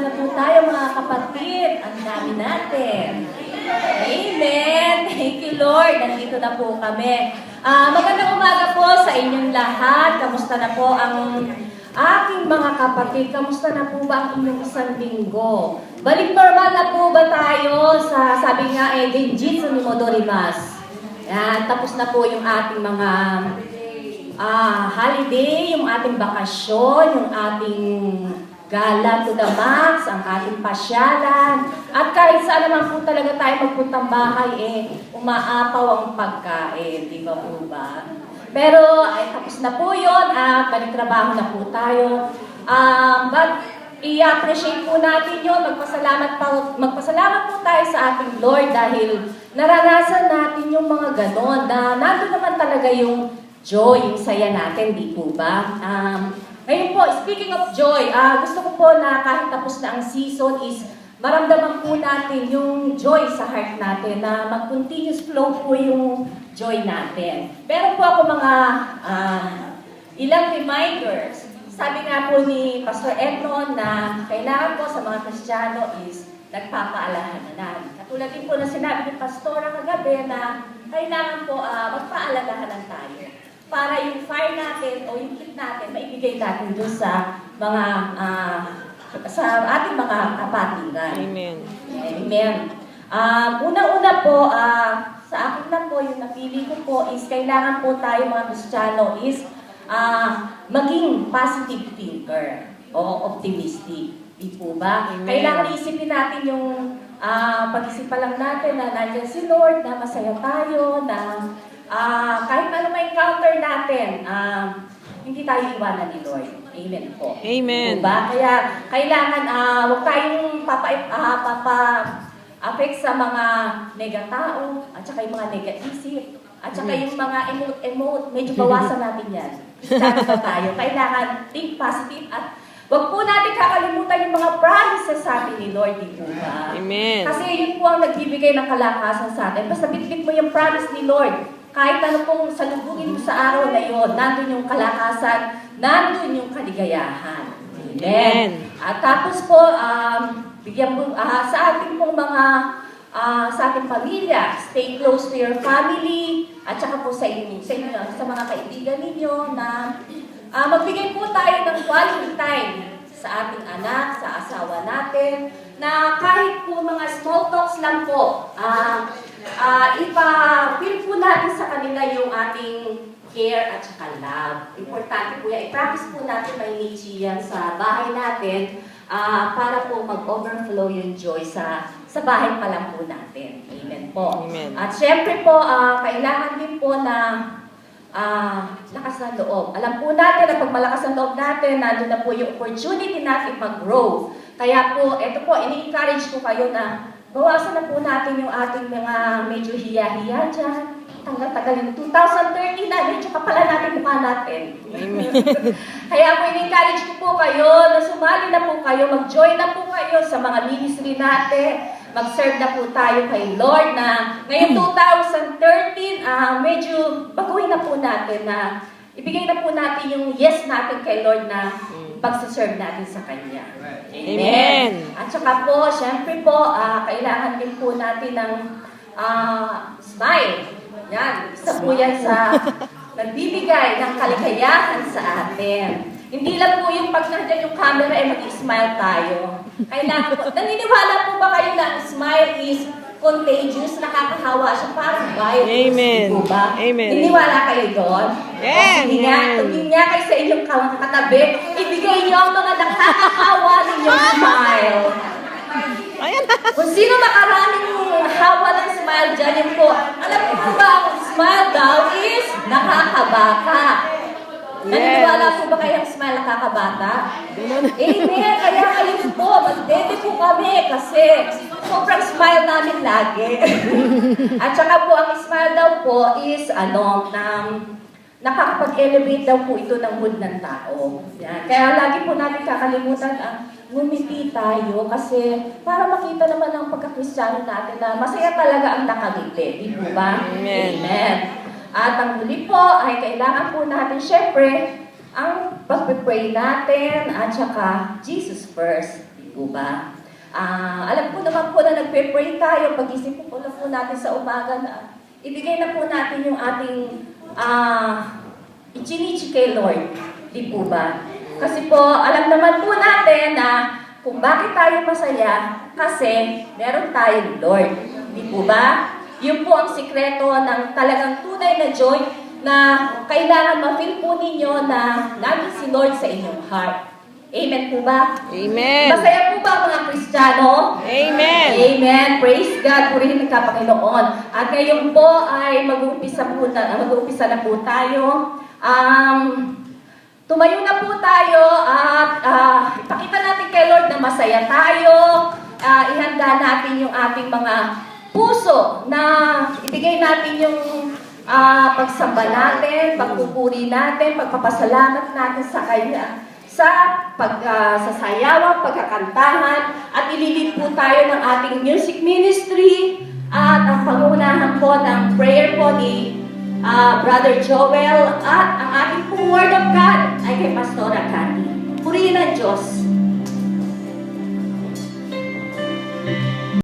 na po tayo mga kapatid. Ang dami natin. Amen. Thank you, Lord. Nandito na po kami. Magandang umaga po sa inyong lahat. Kamusta na po ang aking mga kapatid? Kamusta na po ba ang inyong isang linggo? Balik normal na po ba tayo sa sabi nga Genjitsu ni Modorimas? Yan, tapos na po yung ating mga holiday, yung ating bakasyon, yung ating gala to the max, ang ating pasyalan. At kahit saan naman po talaga tayo magpuntang bahay, umaapaw ang pagkain. Di ba po ba? Pero, tapos na po yun at balik-trabaho na po tayo. But, i-appreciate po natin yun. Magpasalamat po tayo sa ating Lord dahil naranasan natin yung mga ganon na nandun naman talaga yung joy, yung saya natin, di po ba? Ngayon po, speaking of joy, gusto ko po na kahit tapos na ang season is maramdaman po natin yung joy sa heart natin, na mag-continuous flow po yung joy natin. Meron po ako mga ilang reminders. Sabi nga po ni Pastor Edmond na kailangan po sa mga Kristiyano is nagpapaalalahanan. Katulad din po na sinabi ni Pastora kagabi na kailangan po magpaalalahanan tayo para yung fire natin o yung heat natin maibigay natin doon sa mga sa ating mga kapatiran. Amen. Amen. Una-una po, sa akin lang po, yung napili ko po is kailangan po tayo mga Kristiyano is maging positive thinker o optimistic. Di po ba? Amen. Kailangan isipin natin yung pag-isipan lang natin na nandiyan si Lord, na masaya tayo, na kahit ano may encounter natin, hindi tayo iwanan ni Lord. Amen po. Amen. Diba? Kaya kailangan huwag tayong papa-affect sa mga negatao at saka yung mga nega-isip at saka yung mga emote, medyo bawasan natin yan. Kristyano na tayo. Kailangan think positive at huwag po natin kakalimutan yung mga promises sa atin ni Lord, di po ba? Amen. Kasi yun po ang nagbibigay ng kalakasan sa atin. Basta bitbit mo yung promise ni Lord. Kahit ano pong salubungin mo sa araw na yun, nandun yung kalakasan, nandun yung kaligayahan. Amen. At tapos po, bigyan po, sa ating pong mga, sa ating pamilya, stay close to your family, at saka po sa inyo, sa mga kaibigan ninyo, na magbigay po tayo ng quality time sa ating anak, sa asawa natin, na kahit po mga small talks lang po, ipa-feel po natin sa kanila yung ating care at saka love. Importante po yan. I-practice po natin may nichi yan sa bahay natin para po mag-overflow yung joy sa bahay pa lang po natin. Amen po. Amen. At syempre po, kailangan din po na lakas ng loob. Alam po natin na pag malakas ang loob natin, nandun na po yung opportunity natin mag-grow. Kaya po, ito po, ini-encourage ko kayo na bawasan na po natin yung ating mga medyo hiya-hiya dyan. Tanggal-tagal yung 2030 na, medyo kapala natin mukha natin. Amen. Kaya po, ini-encourage ko po kayo na sumali na po kayo, mag-join na po kayo sa mga ministry natin. Mag-serve na po tayo kay Lord na ngayong 2013, medyo baguhin na po natin na ibigay na po natin yung yes natin kay Lord na pagsaserve natin sa Kanya. Amen. At saka po, syempre po, kailangan din po natin ng smile. Yan, isa po yan sa nagbibigay ng kaligayahan sa atin. Hindi lang po yung pag nandiyan yung camera mag-smile tayo. Kailangan po, naniniwala po ba kayo na smile is contagious, nakakahawa siya, parang virus? Amen. Po ba? Amen. Naniniwala kayo doon? Yes. Sige nga, tumingin nga kayo sa inyong katabi, ibigay niyo ang mga nakakahawa ninyong smile. Ayan. Kung sino makaraming hawa ng smile dyan, yun po. Alam niyo po ba, ang smile daw is nakakabata. Naniniwala po ba kayang smile nakakabata? Amen. Kaya kayo po, magdede po kami kasi sobrang smile namin lagi. At saka po, ang smile daw po is, nakakapag-elevate daw po ito ng mood ng tao. Yan. Kaya lagi po natin kakalimutan ngumiti tayo kasi para makita naman ang pagkakristyano natin na masaya talaga ang nakangiti. Di po ba? Amen. Amen. At ang huli po ay kailangan po natin syempre ang pag-pray natin at saka Jesus first. po ba? Alam po naman po na nagpe-pray tayo, pag-isip po na po natin sa umaga na ibigay na po natin yung ating ichinichi kay Lord. Di po ba? Kasi po, alam naman po natin na kung bakit tayo masaya, kasi meron tayong Lord. Di po ba? Yun po ang sikreto ng talagang tunay na joy na kailangan ma-feel po ninyo na nandun si Lord sa inyong heart. Amen po ba? Amen. Masaya po ba mga Kristiyano? Amen. Amen. Praise God. Purihin ng Panginoon. At ngayon po ay mag-uumpisa na po tayo. Tumayo na po tayo at ipakita natin kay Lord na masaya tayo. Ihanda natin yung ating mga puso na ibigay natin yung pagsamba natin, pagpupuri natin, pagpapasalamat natin sa Kanya sa sasayawan, pagkakantahan, at ililid po tayo ng ating music ministry at ang pangunahan po ng prayer po ni Brother Joel at ang ating pong Word of God ay kay Pastora Cathy. Purihin ang Diyos.